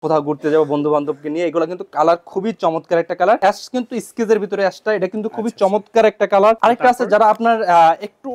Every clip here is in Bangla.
কোথাও ঘুরতে যাবো বন্ধু বান্ধবকে নিয়ে, এগুলো কিন্তু কালার খুবই চমৎকার একটা কালার। অ্যাশ কিন্তু স্কেচের ভিতরে অ্যাশটা, এটা কিন্তু খুবই চমৎকার একটা কালার। আরেকটা আছে যারা আপনার একটু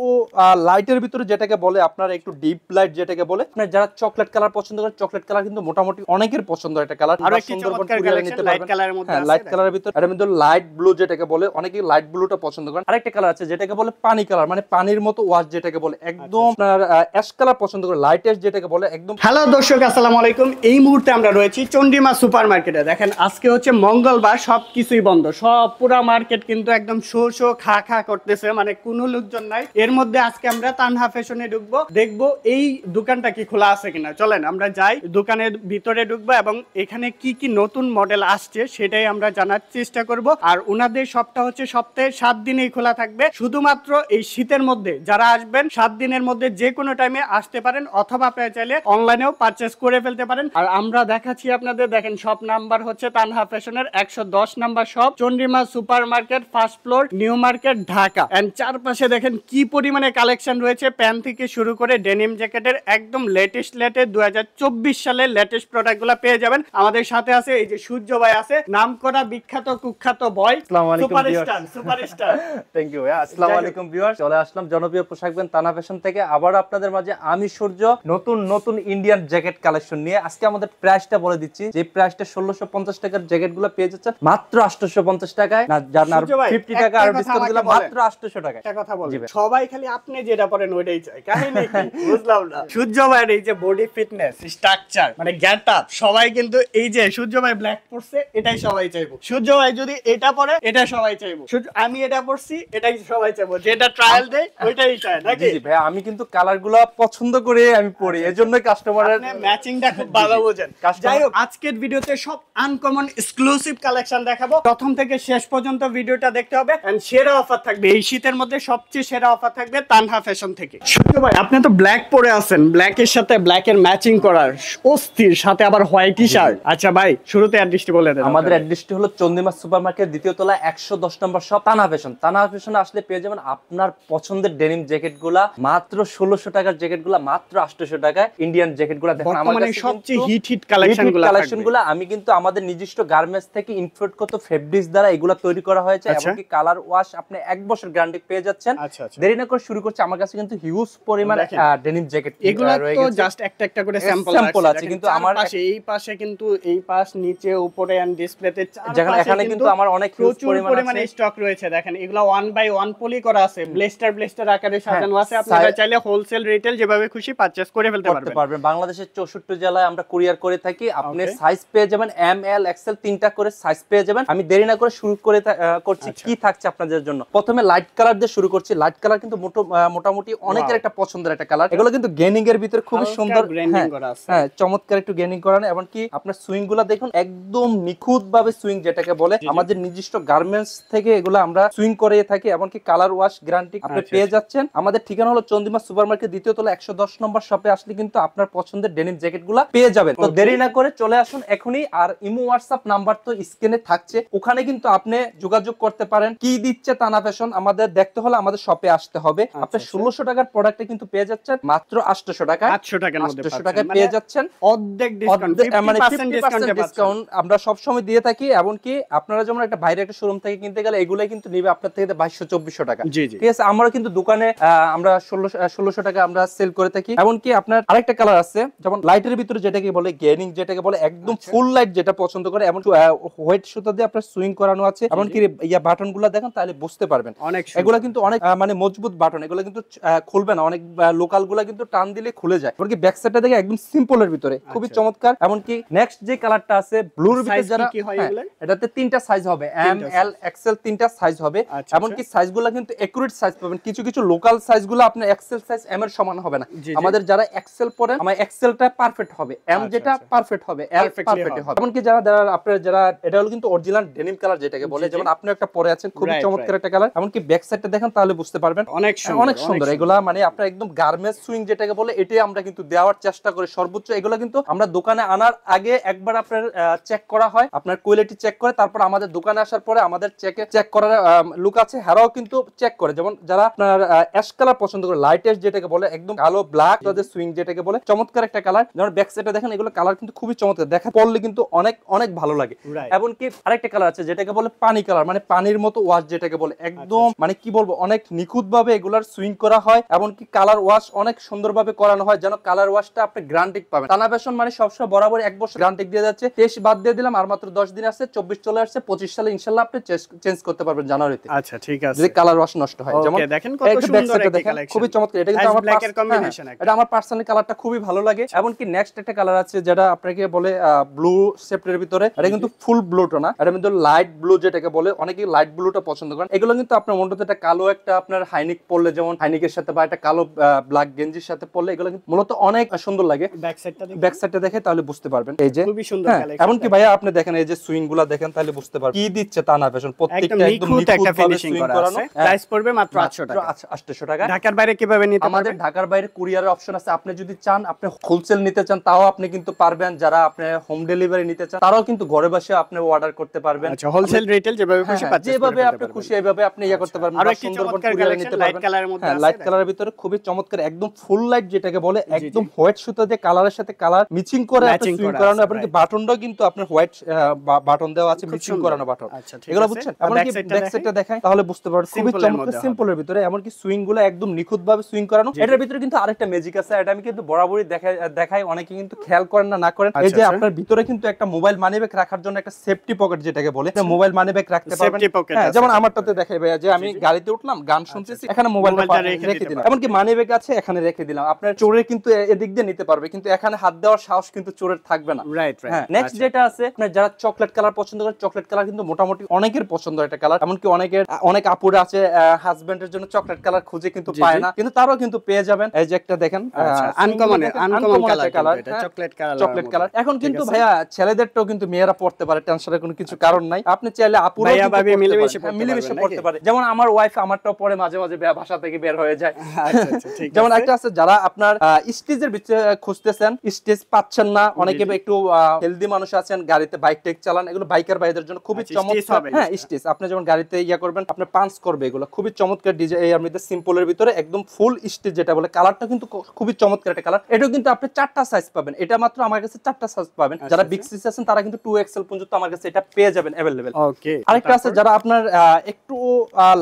লাইটের ভিতরে যেটাকে বলে আপনার একটু ডিপ লাইট যেটাকে বলে, আপনার যারা চকলেট কালার পছন্দ করে, চকলেট কালার কিন্তু মোটামুটি অনেকের পছন্দ একটা কালার। আর একটি চমৎকার কালেকশন লাইট কালারের মধ্যে আছে, লাইট কালারের ভিতরে এর মধ্যে লাইট ব্লু যেটাকে বলে, অনেকে লাইট ব্লুটা পছন্দ করেন। আরেকটা কালার আছে যেটাকে বলে পানি কালার, মানে পানির মতো ওয়াশ যেটাকে বলে, একদম আপনার অ্যাশ কালার পছন্দ করে, লাইট অ্যাশ যেটাকে বলে একদম। হ্যালো দর্শক, আসসালামু আলাইকুম। এই মুহূর্তে আমরা রয়েছি চন্ডিমা সুপার মার্কেটে। দেখেন আজকে হচ্ছে মঙ্গলবার, সবকিছুই বন্ধ, সব পুরা মার্কেট কিন্তু একদম শো শো খা খা করতেছে, মানে কোনো লোকজন নাই। এর মধ্যে আজকে আমরা তানহা ফ্যাশনে ঢুকবো, দেখবো এই দোকানটা কি খোলা আছে কিনা। চলেন আমরা যাই, দোকানের ভিতরে ঢুকবো এবং এখানে কি কি নতুন মডেল আসছে সেটাই আমরা জানার চেষ্টা করব। আর ওনাদের শপটা হচ্ছে সপ্তাহে 7 দিনেই খোলা থাকবে, শুধুমাত্র এই শীতের মধ্যে যারা আসবেন 7 দিনের মধ্যে যে কোনো টাইমে আসতে পারেন, অথবা আপনারা চাইলে অনলাইনেও পারচেজ করে ফেলতে পারেন। আর আমরা দেখাচ্ছি আপনাদের, দেখেন শপ নাম্বার হচ্ছে তানহা ফ্যাশনের 110 number shop, Chandima super market, first floor, new market, Dhaka. And চারপাশে দেখেন কি পরিমাণে কালেকশন রয়েছে, প্যান্ট থেকে শুরু করে ডেনিম জ্যাকেটের একদম লেটেস্ট 2024 সালের লেটেস্ট প্রোডাক্টগুলো পেয়ে যাবেন। আমাদের সাথে আছে এই যে সূর্য ভাই আছে, নামকরা বিখ্যাত কুখ্যাত বয়, সুপারস্টার। থ্যাংক ইউ ভাই। আসসালামু আলাইকুম ভিউয়ার্স, চলে আসলাম জনপ্রিয় পোশাক ব্র্যান্ড তানহা ফ্যাশন থেকে আবার আপনাদের মাঝে আমি সূর্য, নতুন নতুন ইন্ডিয়ান জ্যাকেট কালেকশন নিয়ে। আজকে আমাদের প্রাইসটা বলে দিচ্ছি, যে প্রাইসটা 1650 টাকার জ্যাকেটগুলো পেয়ে যাচ্ছেন মাত্র 850 টাকায়, না যার 50 টাকা আর ডিসকাউন্ট দিলাম মাত্র 800 টাকায়। একটা কথা বলি, সবাই খালি আপনি যেটা পরেন ওইটাই চাই, কাহিনী কি বুঝলাম না। সূর্য ভাইয়ের এই যে বডি ফিটনেস, স্ট্রাকচার, মানে গেটআপ, সবাই কিন্তু এই যে সূর্য ভাই ব্ল্যাক পরছে এটাই সবাই চাইবো, সূর্য ভাই যদি এটা পরে এটা সবাই চাইবো, আমি এটা পরছি এটাই সবাই চাইবো, যেটা ট্রায়াল দেয় ওইটাই চায় নাকি? জি ভাই, আমি কিন্তু কালারগুলো পছন্দ করে আমি পরি, এজন্য কাস্টমারের ম্যাচিংটা খুব ভালো বোঝেন। যাই হোক, আজকের ভিডিওতে সব আনকমন এক্সক্লুসিভ কালেকশন দেখাবো, প্রথম থেকে শেষ পর্যন্ত ভিডিওটা দেখতে হবে। এন্ড সেরা অফার থাকবে এই শীতের মধ্যে, সবচেয়ে সেরা অফার থাকবে তানহা ফ্যাশন থেকে। সূর্য ভাই আপনি তো ব্ল্যাক পরে আছেন, ব্ল্যাকের সাথে ব্ল্যাকের ম্যাচিং করার অস্থির, সাথে আবার হোয়াইট টি শার্ট। আচ্ছা ভাই, শুরুতে অ্যাড্রেসটি বলে দেন। আমাদের অ্যাড্রেসটি হলো চন্ডিমা সুপার মার্কেট, দ্বিতীয় তলা, 110 নম্বর শপ, তানহা ফ্যাশন। তানহা ফ্যাশনে আসলে পেয়ে যাবেন আপনার পছন্দের ডেনিম জ্যাকেটগুলা মাত্র 1600 টাকার, জ্যাকেটগুলা মাত্র 800 টাকায়। ইন্ডিয়ান জ্যাকেটগুলা দেখুন আমার কাছে সবচেয়ে হিট কালেকশনগুলো আমি কিন্তু আমাদের নিজস্ব গার্মেন্টস থেকে ইনপুট কত ফেব্রিক্স দ্বারা এগুলা তৈরি করা হয়েছে, এমনকি কালার ওয়াশ আপনি 1 বছর গ্যারান্টি পেয়ে যাচ্ছেন। দেরি না করে শুরু করছি, আমার কাছে কিন্তু হিউজ পরিমাণ ডেনিম জ্যাকেট এগুলা তো জাস্ট একটা একটা করে স্যাম্পল আছে, কিন্তু আমার পাশে এই পাশে কিন্তু এই পাশ নিচে উপরে এন্ড ডিসপ্লেতে এখানে কিন্তু আমার অনেক হিউজ পরিমাণে স্টক রয়েছে। দেখেন এগুলা 1 বাই 1 পলি করা আছে, ব্লেস্টার আকারে সাজানো আছে। আপনারা চাইলে হোলসেল রিটেল যেভাবে খুশি পারচেজ করে ফেলতে পারবেন। বাংলাদেশের 64 জেলায় আমরা কুরিয়ার করে থাকি। আপনি সাইজ পেয়ে যাবেন এম এল এক্সেল, তিনটা করে সাইজ পেয়ে যাবেন। আমি দেরি না করে শুরু করছি কি থাকছে আপনাদের জন্য। প্রথমে লাইট কালার দিয়ে শুরু করছি। লাইট কালার কিন্তু মোটামুটি অনেকের একটা পছন্দের একটা কালার। এগুলো কিন্তু গেনিং এর ভিতরে খুব সুন্দর হ্যাঁ চমৎকার একটু গেনিং করানো, এমনকি আপনার সুইং গুলা দেখুন একদম নিখুঁত ভাবে সুইং যেটাকে বলে, আমাদের নিজস্ব গার্মেন্টস থেকে এগুলো আমরা সুইং করে থাকি, এমনকি কালার ওয়াশ গ্যারান্টি আপনি পেয়ে যাচ্ছেন। আমাদের ঠিকানা হলো চন্ডিমা সুপার মার্কেট, দ্বিতীয় তলা, 110 নম্বর শপে আসলে কিন্তু আপনার পছন্দের ডেনিম জ্যাকেট গুলা পেয়ে যাবেন। তো দেরি না করে চলে আসুন এখনই। আর ইমো হোয়াটসঅ্যাপ নাম্বার তো স্ক্রিনে থাকছে, ওখানে কিন্তু আপনি যোগাযোগ করতে পারেন। কি দিচ্ছে তানহা ফ্যাশন আমাদের দেখতে হলে আমাদের শপে আসতে হবে। আপনি 1600 টাকার প্রোডাক্টে কিন্তু পেয়ে যাচ্ছেন মাত্র 800 টাকায়, 800 টাকায় পেয়ে যাচ্ছেন। অর্ধেক ডিসকাউন্ট, মানে 50% ডিসকাউন্ট আমরা সব সময় দিয়ে থাকি। এমনকি আপনারা যেমন একটা বাইরে একটা শোরুম থেকে কিনতে গেলে এগুলাই কিন্তু নিবে আপনার থেকে 2200-2400 টাকা। ঠিক আছে, আমরা কিন্তু দোকানে আমরা 1600 টাকা আমরা সেল করে থাকি। এমনকি আপনার আরেকটা কালার আছে, যেমন লাইটের ভিতরে যেটাকে বলে গেনিং যেটাকে বলে, একদম ফুল লাইট যেটা পছন্দ করে, এমন হোয়াইট সুতা দিয়ে আপনার সুইং করানো আছে। এমনকি বাটন গুলা দেখেন তাহলে বুঝতে পারবেন এগুলা কিন্তু অনেক মানে মজবুত বাটন, এগুলো কিন্তু খুলবে না, অনেক লোকাল গুলা কিন্তু টান দিলে খুলে যায়। এমনকি ব্যাক সাইডটা দেখে একদম সিম্পলের ভিতরে খুবই চমৎকার। এমনকি নেক্সট যে কালারটা আছে ব্লুর ভিতরে, যারা এটাতে তিনটা সাইজ হবে, এম এল এক্সেল, তিনটা সাইজ হবে। এমনকি সাইজগুলো কিন্তু একুরেট সাইজ পাবেন। কিছু কিছু লোকাল সাইজগুলো আপনার এক্সেল সাইজ এম এর সমান হবে না। আমাদের যারা এক্সেল পড়েন, আমার এক্সেলটা পারফেক্ট হবে, এম যেটা পারফেক্ট হবে, এল পারফেক্ট হবে। এমনকি যারা আপনার যারা এটা হলো কিন্তু অরিজিনাল ডেনিম কালার যেটাকে বলে, যেমন আপনি একটা পরে আছেন খুবই চমৎকার একটা কালার। এমনকি ব্যাক সাইডটা দেখেন তাহলে বুঝতে পারবেন অনেক সুন্দর। এগুলা মানে আপনার একদম গার্মেন্টস সুইং যেটাকে বলে, এটাই আমরা কিন্তু দেওয়ার চেষ্টা করি সর্বোচ্চ। এগুলা কিন্তু আমরা দোকানে আনার আগে একবার আপনার চেক করা হয়, আপনার কোয়ালিটি চেক করে, তারপর আমাদের দোকানে আসার পরে আমাদের চেক করার লুক আছে, হেরাও কিন্তু চেক করে। যেমন যারা আপনার অ্যাশ কালার পছন্দ করে, লাইট অ্যাশ যেটাকে বলে, একদম কালো ব্ল্যাক তাদের সুইং যেটাকে বলে, চমৎকার একটা কালার। যেমন ব্যাক সাইডে দেখেন এগুলো কালার কিন্তু খুবই চমৎকার, দেখা পড়লে কিন্তু অনেক অনেক ভালো লাগে। এমনকি আরেকটা কালার আছে যেটাকে বলে পানি কালার, মানে পানির মতো ওয়াশ যেটাকে বলে, একদম মানে কি বলবো অনেক নিখুঁত ভাবে এগুলার সুইং করা হয়, এমনকি কালার ওয়াশ অনেক সুন্দরভাবে করানো হয়, যেন কালার ওয়াশটা আপনি গ্যারান্টি পাবেন। টানা ফ্যাশন মানে সবসময় বরাবর 1 বছর গ্যারান্টি দিয়ে যাচ্ছে। 23 বাদ দিয়ে দিলাম, আর মাত্র 10 দিন আছে, 24 চলে আসছে, 25 সালে ইনশাআল্লাহ আপনি চেঞ্জ করতে পারবেন জানুয়ারিতে। আচ্ছা ঠিক আছে, যদি কালার ওয়াশ নষ্ট হয়। যেমন দেখেন কত সুন্দর একটা কালেকশন, খুবই চমৎকার। এটা কিন্তু আমার ব্ল্যাক এর কম্বিনেশন, এটা আমার পার্সোনালি কালারটা খুবই ভালো লাগে। এমনকি নেক্সট একটা কালার আছে যেটা আপনাকে বলে ব্লু শেপের ভিতরে, এটা কিন্তু ফুল ব্লুটা না, এটা কিন্তু লাইট ব্লু যেটাকে বলে, অনেকে লাইট ব্লুটা পছন্দ করেন। এগুলো কিন্তু আপনার মূলত একটা কালো একটা আপনার হাইনিক পরলে, যেমন হাইনিকের সাথে বা একটা কালো ব্ল্যাক গেঞ্জির সাথে পরলে এগুলো কিন্তু মূলত অনেক সুন্দর লাগে। ব্যাক সাইডটা দেখে তাহলে বুঝতে পারবেন। এই যে খুবই সুন্দর কালেকশন। এমনকি ভাইয়া আপনি দেখেন এই যে সুইং গুলা দেখেন, তাহলে বুঝতে পারবেন কি দিচ্ছে টানা ফ্যাশন। প্রত্যেকটা একদম নিখুঁত একটা ফিনিশিং করা আছে। প্রাইস পড়বে মাত্র 800 টাকা। 800 টাকা। ঢাকার বাইরে কিভাবে নিতে পারবেন? আমাদের ঢাকার বাইরে কুরিয়ারের অপশন আছে। আপনি যদি চান, আপনি হোলসেল নিতে চান, তাও আপনি কিন্তু পারবেন। যারা আপনি হোম ডেলিভারি নিতে চান, তারাও কিন্তু ঘরে বসে আপনি অর্ডার করতে পারবেন। আচ্ছা, হোলসেল রিটেল যেভাবে খুশি পাচ্ছেন, যেভাবে আপনি খুশি এইভাবে আপনি ইয়া করতে পারবেন। আর একটা চমৎকার কালেকশন লাইট কালারের মধ্যে আছে, লাইট কালারের ভিতরে খুবই চমৎকার, একদম ফুল লাইট যেটাকে বলে, একদম হোয়াইট সুতা দিয়ে কালারের সাথে কালার মিক্সিং করে আপনি সুইং করানো, এবং বাটনটাও কিন্তু আপনার হোয়াইট বাটন দেওয়া আছে, মিক্সিং করানো বাটন। এগুলো বুঝছেন? এমনকি ব্যাক সাইডটা দেখাই তাহলে বুঝতে পারবেন, খুবই চমৎকার সিম্পলের ভিতরে, এমনকি সুইং গুলো একদম নিখুঁত ভাবে সুইং করানো। এটার ভিতরে কিন্তু আরেকটা ম্যাজিক আছে, এটা আমি কিন্তু বরাবরই দেখাই, অনেকে কিন্তু খেয়াল করেন না করেন। এই যে আপনার ভিতরে কিন্তু একটা মোবাইল মানি ব্যাগ রাখার জন্য একটা সেফটি পকেট যেটাকে বলে, মোবাইল মানি ব্যাগ রাখতে পারবেন। যেমন আমারটাতে দেখাই ভাইয়া, যে আমি গাড়িতে উঠলাম, গান শুনতেছি, এখানে মোবাইলটা রেখে দিলাম, এমনকি মানি ব্যাগ আছে এখানে রেখে দিলাম। আপনার চোরের কিন্তু এদিক দিয়ে নিতে পারবে, কিন্তু এখানে হাত দেওয়ার সাহস কিন্তু চোরের থাকবে না। নেক্সট যেটা আছে, আপনার যারা চকলেট কালার পছন্দ করেন, চকলেট কালার কিন্তু মোটামুটি অনেকের পছন্দ একটা কালার। এমনকি অনেক আপুরা আছে হাজবেন্ডের জন্য চকলেট কালার খুঁজে কিন্তু পায় না, কিন্তু তারাও কিন্তু পেয়ে যাবেন। এই যে একটা দেখেন আনকমন কালার, চকলেট কালার। এখন কিন্তু ভাইয়া ছেলেদেরটাও কিন্তু মেয়েরা পড়তে পারে, টেনশনের কোনো কিছু কারণ নাই। আপনি চাইলে আপুরা মিলেমিশে পড়তে পারে। যেমন আমার ওয়াইফ আমারটাও পরে মাঝে মাঝে বাসা থেকে বের হয়ে যায়। যেমন একটা আছে, যারা আপনার স্টেজের ভিতরে খুঁজতেছেন, স্টেজ পাচ্ছেন না, অনেকে একটু হেলদি মানুষ আছেন, গাড়িতে বাইক টেক চালান, এগুলো বাইকার ভাইদের জন্য খুবই চমৎকার। হ্যাঁ, স্টেজ আপনি যেমন গাড়িতে ইয়া করবেন, আপনার পাঞ্চ করবে, এগুলো খুবই চমৎকার ডিজাইন। এর মধ্যে সিম্পলের ভিতরে একদম ফুল স্টেজ যেটা বলে, কালারটা কিন্তু খুবই চমৎকার একটা কালার। এটাও কিন্তু আপনি 4টা সাইজ পাবেন, এটা মাত্র আমার কাছে 4টা সাইজ পাবেন। যারা বিগ সাইজ আছেন তারা কিন্তু 2XL পর্যন্ত আমার কাছে এটা পেয়ে যাবেন अवेलेबल। ওকে, আরেকটা আছে যারা আপনার একটু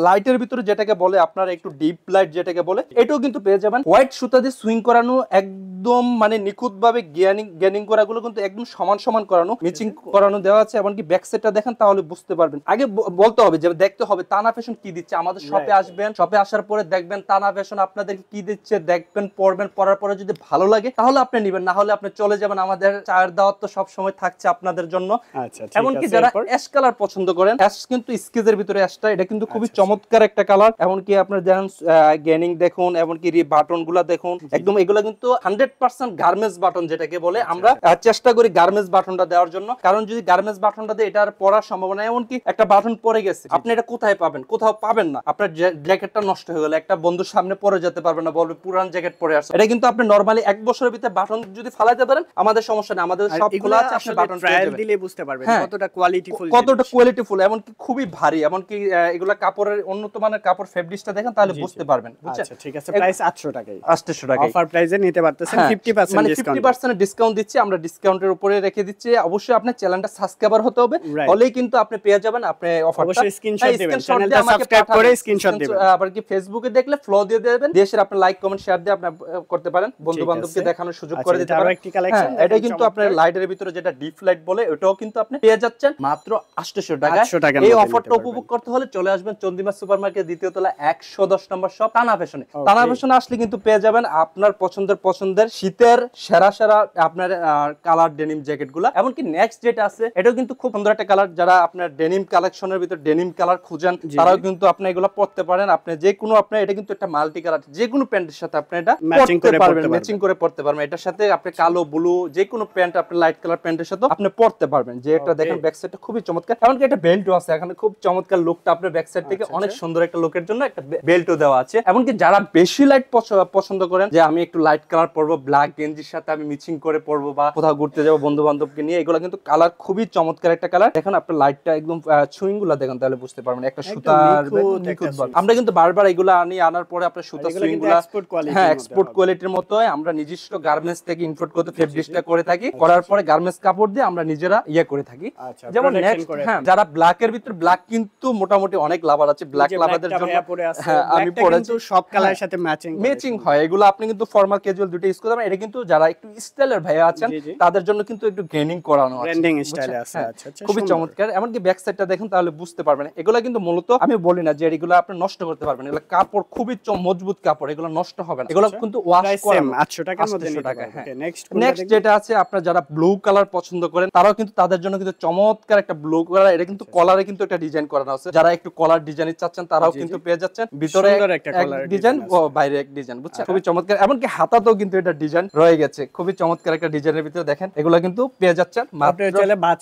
লাইটের ভিতরে যেটাকে বলে, আপনার একটু ডিপ লাইট যেটাকে বলে, এটাও কিন্তু পেয়ে যাবেন। হোয়াইট সুতা দিয়ে সুইং করানো, একদম মানে নিখুঁত ভাবে গেনিং করাগুলো কিন্তু একদম সমান করানো, মিচিং করানো দেওয়া আছে। এমনকি ব্যাক সাইডটা দেখেন তাহলে বুঝতে পারবেন। আগে বলতে হবে যে দেখতে হবে তানা ফ্যাশন কি দিচ্ছে। আমাদের শপে আসবেন, শপে আসার পরে দেখবেন তানা ফ্যাশন আপনাদেরকে কি দিচ্ছে, দেখবেন, পড়বেন, পড়ার পরে যদি ভালো লাগে তাহলে আপনি নেবেন, না হলে আপনি চলে যাবেন। আমাদের চায়ের দাওয়াত তো সব সময় থাকছে আপনাদের জন্য। এমনকি যারা অ্যাশ কালার পছন্দ করেন, অ্যাশ কিন্তু স্কেচের ভিতরে অ্যাশটা, এটা কিন্তু খুবই চমৎকার একটা কালার। এমনকি আপনার যেমন গেনিং দেখুন, এমনকি বাটন গুলা দেখুন, একদম এগুলা কিন্তু 100% গার্মেন্টস বাটন যেটাকে বলে। আমরা চেষ্টা করি গার্মেন্টস বাটনটা দেওয়ার জন্য, কারণ যদি গার্মেন্টস বাটনটা দিয়ে এটার পরার সম্ভাবনা, এমনকি একটা বাটন পরে গেছে, আপনি এটা কোথায় পাবেন? কোথাও পাবেন না। আপনার জ্যাকেটটা নষ্ট হয়ে গেল, একটা বন্ধুর সামনে পরে যেতে পারবেন না, বলবে পুরান জ্যাকেট পরে আসছে। এটা কিন্তু আপনি নরমালি 1 বছরের ভিতরে বাটন যদি ফালাইতে পারেন, আমাদের সমস্যা নেই, আমাদের সব খোলা আছে, আপনি বাটন ট্রায়াল দিলে বুঝতে পারবেন কতটা কোয়ালিটিফুল, এমনকি খুবই ভারী। এমনকি এগুলা কাপড়ের উন্নত মানের কাপড়, ফেব্রিক্সটা দেখেন তাহলে বুঝতে পারবেন। আচ্ছা ঠিক আছে, প্রাইস 800 টাকাই। 800 টাকা অফার প্রাইসে নিতে পারতেছেন, 50% মানে 50% ডিসকাউন্ট দিচ্ছি আমরা, ডিসকাউন্টের উপরে রেখে দিচ্ছি। অবশ্যই আপনার চ্যানেলটা সাবস্ক্রাইবার হতে হবে, হলেই কিন্তু আপনি পেয়ে যাবেন। আপনি অফারটা অবশ্যই স্ক্রিনশট দিবেন, চ্যানেলটা সাবস্ক্রাইব করে স্ক্রিনশট দিবেন। আবার কি ফেসবুকে দেখলে ফলো দিয়ে দেবেন, দেশের আপনি লাইক কমেন্ট শেয়ার দিয়ে আপনি করতে পারেন, বন্ধু বান্ধবকে দেখানোর সুযোগ করে দিতে পারেন। আরেকটি কালেকশন এটা কিন্তু আপনার লাইটের ভিতরে যেটা ডিপ লাইট বলে, ওটাও কিন্তু আপনি পেয়ে যাচ্ছেন মাত্র 800 টাকা। এই অফারটা উপভোগ করতে হলে চলে আসবেন চন্দ্রিমা সুপারমার্কেট, দ্বিতীয় তলা, 110 নম্বর শপ, টানা ফ্যাশনে। টানা ফ্যাশনে আসলে কিন্তু পেয়ে যাবেন আপনার পছন্দের শীতের সেরা আপনার কালার ডেনিম জ্যাকেট গুলা। এমনকি নেক্সট যেটা আছে, এটাও কিন্তু খুব সুন্দর একটা কালার। যারা আপনার ডেনিম কালেকশনের ভিতরে ডেনিম কালার খুঁজেন, তারাও কিন্তু আপনি এগুলো পড়তে পারেন। আপনি যে কোনো, আপনার এটা কিন্তু একটা মাল্টি কালার, যে কোনো প্যান্টের সাথে আপনি এটা পড়তে পারবেন, ম্যাচিং করে পড়তে পারবেন। এটার সাথে আপনি কালো ব্লু যে কোনো প্যান্ট, আপনি লাইট কালার প্যান্টের সাথে আপনি পড়তে পারবেন। যে একটা দেখেন ব্যাক সাইডটা খুবই চমৎকার, এমনকি একটা বেল্টও আছে এখানে, খুব চমৎকার লুকটা আপনার ব্যাক সাইড থেকে অনেক সুন্দর একটা লুকের জন্য একটা বেল্টও দেওয়া আছে। এমনকি যারা বেশি লাইট পছন্দ করেন, যে আমি একটু লাইট কালার পরবো, ব্ল্যাক গেঞ্জির সাথে আমি মিক্সিং করে পরবো, বা কোথাও ঘুরতে যাবো বন্ধু বান্ধবকে নিয়ে, এগুলো কিন্তু কালার খুবই চমৎকার একটা কালার। দেখেন আপনার লাইটটা একদম সুইং গুলা দেখেন তাহলে বুঝতে পারবেন, একটা সুতার আমরা কিন্তু বারবার এগুলো আনার পরে আপনার সুতা সুইং গুলা এক্সপোর্ট কোয়ালিটির মতো আমরা নিজস্ব গার্মেন্টস থেকে ইম্পোর্ট করতে ফেব্রিক্সটা করে থাকি। থাকি, করার পরে গার্মেন্টস কাপড় দিয়ে আমরা নিজেরা ইয়ে করে থাকি। যেমন নেক্সট, হ্যাঁ, যারা ব্ল্যাকের ভিতর, ব্ল্যাক কিন্তু মোটামুটি অনেক লাভার আছে, ব্ল্যাক লাভারদের জন্য হ্যাঁ আমি পরেছি, সব কালারের সাথে ম্যাচিং হয় এগুলো, আপনি কিন্তু ফর্মাল ক্যাজুয়াল দুটো ইউজ করতে পারেন। এটা কিন্তু যারা একটু স্টাইলের ভাইয়া আছেন তাদের জন্য কিন্তু একটু গ্রেনিং করানো আছে, ব্র্যান্ডিং স্টাইলে আছে। আচ্ছা আচ্ছা, খুবই চমৎকার। এমনকি ব্যাক সাইডটা দেখেন তাহলে বুঝতে পারবেন। এগুলো কিন্তু মূলত আমি বলি না যে এগুলো আপনি নষ্ট করতে পারবেন, এগুলো কাপড় খুবই মজবুত কাপড়, এগুলো নষ্ট হবে না, এগুলো কিন্তু ওয়াশ করা 800 টাকার মধ্যে নিতে পারবেন। ওকে, নেক্সট যেটা আছে, আপনারা যারা ব্লু কালার পছন্দ করেন তারাও কিন্তু তাদের জন্য কিন্তু চমৎকার একটা ব্লু কালার, এটা কিন্তু কলারে কিন্তু একটা ডিজাইন করানো আছে, যারা একটু কলার ডিজাইন চাচ্ছেন তারাও কিন্তু পেয়ে যাচ্ছেন, ভিতরে একটা ডিজাইন ও বাইরে এক ডিজাইন, বুঝছেন, খুবই চমৎকার। এমনকি হাতাতেও কিন্তু এটা ডিজাইন রয়ে গেছে, খুবই চমৎকার একটা ডিজাইনের ভিতরে দেখেন, এগুলো কিন্তু পেয়ে যাচ্ছেন মাত্র চাইলে বাজ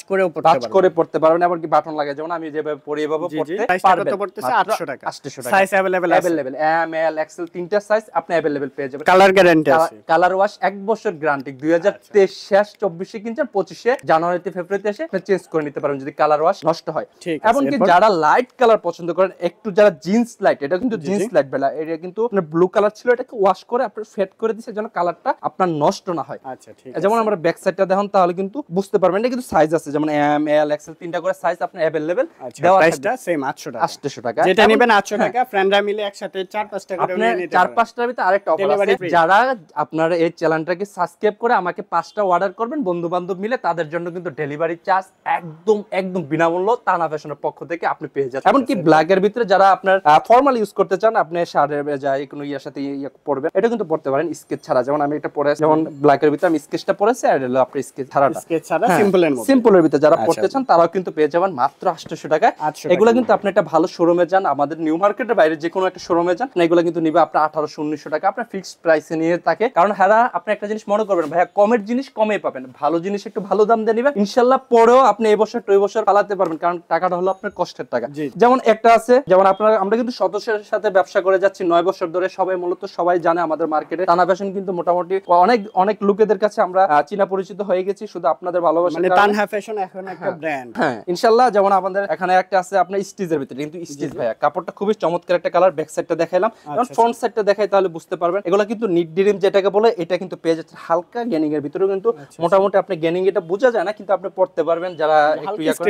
করে পড়তে পারবেন, এমনকি বাটন লাগে, যেমন আমি যেভাবে পরি এভাবে পড়তে পারবেন। 800 টাকা, 800 টাকা, সাইজ अवेलेबल আছে, এম এল এক্সেল তিনটা সাইজ আপনি अवेलेबल পেয়ে যাবেন। কালার গ্যারান্টি আছে, কালার ওয়াশ 1 বছর গ্যারান্টি, 2023 শেষ 24 কিনছেন 25 জানুয়ারিতে ফেব্রুয়ারিতে এসে আপনি চেঞ্জ করে নিতে পারবেন যদি কালার ওয়াশ নষ্ট হয়। এমনকি যারা লাইট কালার পছন্দ করেন, একটু যারা জিন্স লাইট, এটা কিন্তু জিন্স লাইট বেলা, এটা কিন্তু আপনার ব্লু কালার ছিল, এটাকে ওয়াশ করে আপনি ফেড করে দিয়েছে যেন কালারটা আপনার নষ্ট না হয়। আচ্ছা ঠিক আছে, যেমন আমরা ব্যাক সাইডটা দেখুন তাহলে কিন্তু বুঝতে পারবেন, এটা কিন্তু সাইজ আছে, যেমন এম এল এক্সেল তিনটা করে সাইজ আপনি अवेलेबल দেওয়া আছে। প্রাইসটা সেম 800 টাকা, 800 টাকা, যেটা নেবেন 800 টাকা, ফ্রেন্ডরা মিলে একসাথে 4-5 টাকা করে নিয়ে নিতে পারেন। 4-5টার ভিতরে আরেকটা অফার আছে, যারা আপনারা এই চ্যানেলটাকে সাবস্ক্রাইব করে আমাকে 5টা অর্ডার করবেন বন্ধু বান্ধব মিলে, তাদের জন্য কিন্তু ডেলিভারি চার্জ একদম বিনামূল্য তানা ফ্যাশনের পক্ষ থেকে আপনি পেয়ে যাচ্ছেন। এমনকি ব্ল্যাকের ভিতরে যারা আপনার ফর্মাল ইউজ করতে চান, আপনি শার্টের যায় কোনো ইয়ার সাথে ইয়া পরবেন, এটা কিন্তু পড়তে পারেন স্কেচ ছাড়া, যেমন আমি এটা পরে, যেমন ব্ল্যাকের ভিতরে আমি স্কেচটা পরেছি, আর হলো আপনি স্কেচ ছাড়াটা, স্কেচ ছাড়া সিম্পলের মধ্যে, সিম্পলের ভিতরে যারা পড়তে চান তারাও কিন্তু পেয়ে যাবেন মাত্র 800 টাকায়। এগুলো কিন্তু আপনি একটা ভালো শোরুমে যান, আমাদের নিউ মার্কেটের বাইরে যে কোনো একটা শোরুমে যান, এগুলো কিন্তু নিবে আপনার 1800-1900 টাকা, আপনার ফিক্সড প্রাইসে নিয়ে থাকে। কারণ হ্যাঁ, আপনি একটা জিনিস মনে করবেন ভাইয়া, কমের জিনিস কমে পাবেন, ভালো জিনিস একটু ভালো দাম দিয়ে নিবেন, ইনশাআল্লাহ পরেও আপনি এই বছর দুই বছর পালাতে পারবেন, কারণ টাকাটা হলো আপনার কষ্টের টাকা। যেমন একটা আছে, যেমন আমরা কিন্তু সদস্যের সাথে ব্যবসা করে যাচ্ছি 9 বছর ধরে, সবাই জানে আমাদের মার্কেটে তানা ফ্যাশন কিন্তু মোটামুটি অনেক লোকেদের কাছে আমরা চিনা পরিচিত হয়ে গেছি, শুধু আপনাদের ভালোবাসা, মানে তানহা ফ্যাশন এখন একটা ব্র্যান্ড। হ্যাঁ ইনশাআল্লাহ, যেমন আমাদের এখানে একটা আছে আপনার স্টিচের ভিতরে, কিন্তু স্টিচ ভাইয়া কাপড়টা খুবই চমৎকার একটা কালার, ব্যাক সাইডটা দেখাইলাম, এবং ফ্রন্ট সাইডটা দেখাই তাহলে বুঝতে পারবেন। এগুলো কিন্তু নিট ডিনিম যেটাকে বলে, এটা কিন্তু পেয়ে যাচ্ছে হালকা গেনিং এর ভিতরে, কিন্তু মোটামুটি আপনি গেনিং এটা বোঝা যায় না, কিন্তু আপনি পড়তে পারবেন যারা একটু ইয়া করে।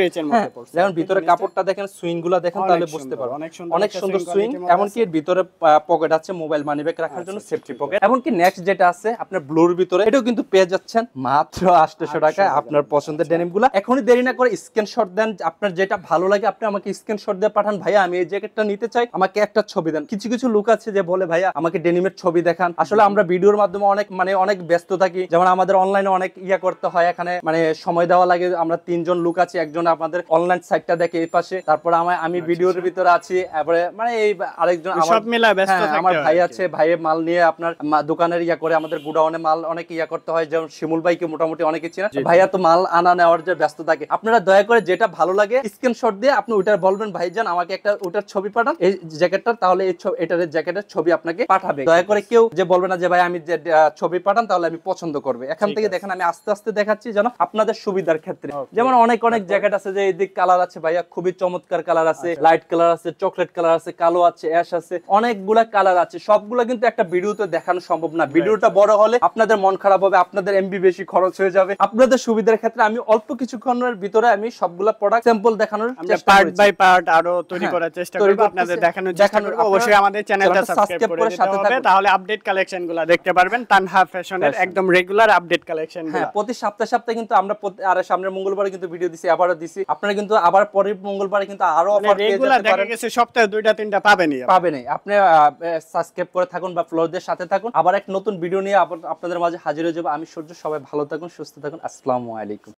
যেমন ভিতরে কাপড়টা দেখেন, সুইং গুলা দেখেন তাহলে বুঝতে পারবেন, অনেক সুন্দর সুইং। এমনকি এর ভিতরে পকেট আছে, মোবাইল মানি ব্যাগ রাখার জন্য সেফটি পকেট। এমনকি নেক্সট যেটা আছে আপনার ব্লুর ভিতরে, এটাও কিন্তু পেয়ে যাচ্ছেন মাত্র 800 টাকায় আপনার পছন্দের ডেনিম গুলা। এখনই দেরি না করে স্ক্রিনশট দেন, আপনার যেটা ভালো লাগে আপনি আমাকে স্ক্রিনশট দিয়ে পাঠান, ভাইয়া আমি এই জ্যাকেটটা নিতে চাই, আমাকে একটা ছবি দেন। কিছু লোক আছে যে বলে ভাইয়া আমাকে ডেনিমের ছবি দেখান, আসলে আমরা ভিডিওর মাধ্যমে অনেক ব্যস্ত থাকি, যেমন আমাদের অনলাইনে অনেক ইয়া করতে হয়, এখানে মানে সময় দেওয়া লাগে, আমরা 3 জন লোক আছি, একজন আমাদের অনলাইন সাইটটা দেখে এই পাশে, তারপর আমি ভিডিওর ভিতরে আছি, তারপরে মানে এই আরেকজন আমার ভাই আছে, ভাইয়ের মাল নিয়ে আপনার দোকানের ইয়া করে, আমাদের গোডাউনে মাল অনেক ইয়া করতে হয়, যেমন শিমুল ভাইকে মোটামুটি অনেকে চিনা, ভাইয়া তো মাল আনা নেওয়ার যে ব্যস্ত থাকে। আপনারা দয়া করে যেটা ভালো লাগে স্ক্রিনশট দিয়ে আপনি ওইটা বলবেন, ভাইজান আমাকে একটা ওটার ছবি পাঠান এই জ্যাকেটটার, তাহলে এটার জ্যাকেটের ছবি আপনাকে পাঠাবে। দয়া করে কেউ যে বলবে না যে ভাই আমি যে ছবি পাঠান তাহলে আমি পছন্দ করবে। এখান থেকে দেখেন আমি আস্তে আস্তে দেখাচ্ছি যেন আপনাদের সুবিধার ক্ষেত্রে। যেমন অনেক জ্যাকেট আছে যে এদিক কালার আছে ভাইয়া, খুবই চমৎকার কালার আছে, লাইট কালার আছে, চকলেট কালার আছে, কালো আছে, অ্যাশ আছে, অনেকগুলা কালার আছে। সবগুলা কিন্তু একটা ভিডিওতে দেখানো সম্ভব না, ভিডিওটা বড় হলে আপনাদের মন খারাপ হবে, আপনাদের এমবি বেশি খরচ হয়ে যাবে। আপনাদের সুবিধার ক্ষেত্রে আমি অল্প কিছুক্ষণের ভিতরে আমি সবগুলা প্রোডাক্ট স্যাম্পল দেখানোর চেষ্টা পার্ট বাই পার্ট আরো তৈরি করার চেষ্টা করব, আপনাদের দেখানোর চেষ্টা করব। অবশ্যই আমাদের চ্যানেলটা সাবস্ক্রাইব করে দিতে হবে, তাহলে আপডেট কালেকশনগুলো দেখতে পারবেন, তানহা ফ্যাশনের একদম রেগুলার আপডেট কালেকশন। হ্যাঁ, প্রতি সপ্তাহে কিন্তু আমরা আর সামনের মঙ্গলবারে কিন্তু ভিডিও দিছি, আবারও দিছি, আপনারা কিন্তু আবার পরের মঙ্গলবারে কিন্তু আরো অফার পেয়ে যেতে পারেন। দেখা গেছে সপ্তাহে 2-3টা পাবেনই। আপনি সাবস্ক্রাইব করে থাকুন বা ফলোয়ারদের সাথে থাকুন, আবার এক নতুন ভিডিও নিয়ে আপনাদের মাঝে হাজির হয়ে যাব। আমি সূর্য, সবাই ভালো থাকুন, সুস্থ থাকুন, আসসালামু আলাইকুম।